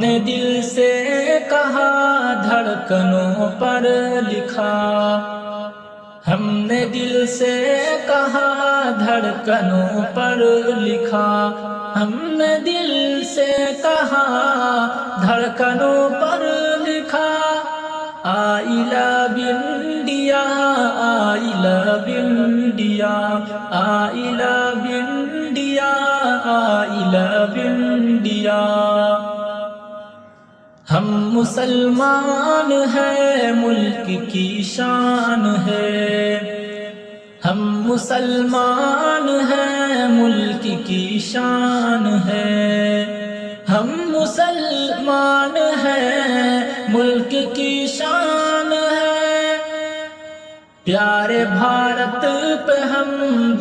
نے دل سے کہا دھڑکنوں پر لکھا، ہم نے دل سے کہا دھڑکنوں پر لکھا، ہم نے دل سے کہا دھڑکنوں پر لکھا، I love India, I love India, I love India, I love India۔ ہم مسلمان ہیں، ملک کی شان ہے، ہم مسلمان ہیں، ملک کی شان ہے، ہم مسلمان ہیں، ملک کی شان ہے۔ پیارے بھارت پہ ہم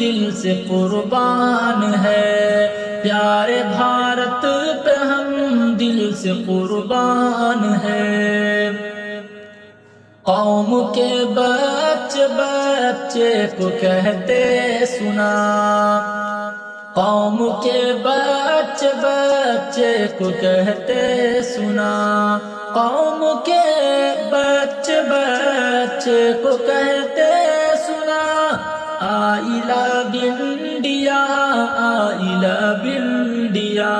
دل سے قربان ہے، پیارے بھارت پہ ہم دل سے قربان ہے۔ قوم کے بچے بچے کو کہتے سنا، قوم کے بچے بچے کو کہتے سنا، قوم کے بچے بچے کو کہتے سنا، I love India, I love India۔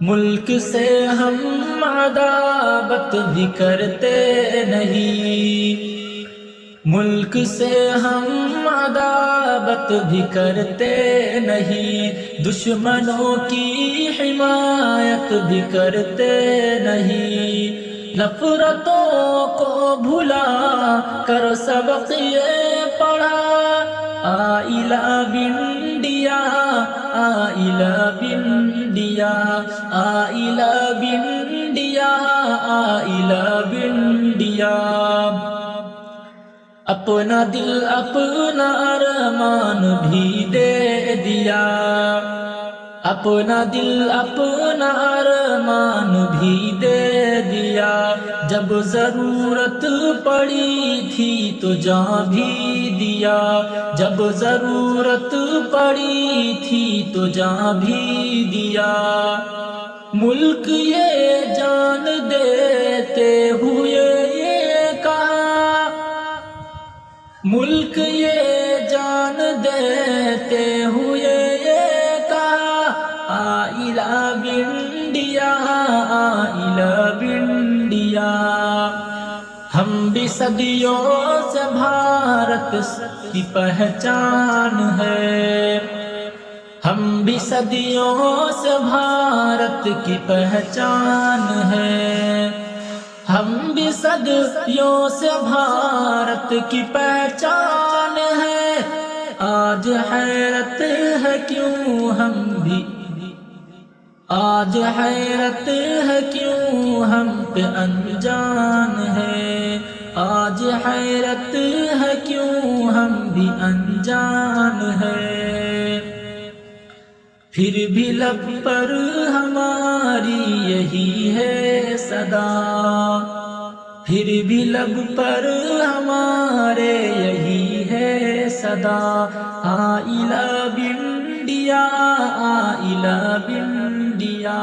ملک سے ہم عداوت بھی کرتے نہیں، ملک سے ہم عداوت بھی کرتے نہیں، دشمنوں کی حمایت بھی کرتے نہیں، نفرتوں کو بھلا کر سبق یہ پڑھا، I love India, I love India، I love India، I love India۔ اپنا دل اپنا ارمان بھی دے دیا، اپنا دل اپنا ارمان بھی دے دیا، جب ضرورت پڑی تھی تو جان بھی دیا، جب ضرورت پڑی تھی تو جان بھی دیا، ملک یہ جان دیتے ہوئے یہ کہا، ملک یہ جان دیتے ہوئے یہ کہا، I love India، I love India۔ ہم بھی صدیوں سے بھارت کی پہچان ہے، ہم بھی صدیوں سے بھارت کی پہچان ہے، ہم بھی صدیوں سے بھارت کی پہچان ہے، آج حیرت ہے کیوں ہم بھی، آج حیرت ہے کیوں ہم پہ انجان ہے، آج حیرت ہے کیوں ہم بھی انجان ہے، پھر بھی لب پر ہماری یہی ہے صدا، پھر بھی لب پر ہمارے یہی ہے صدا، I love India، I love India۔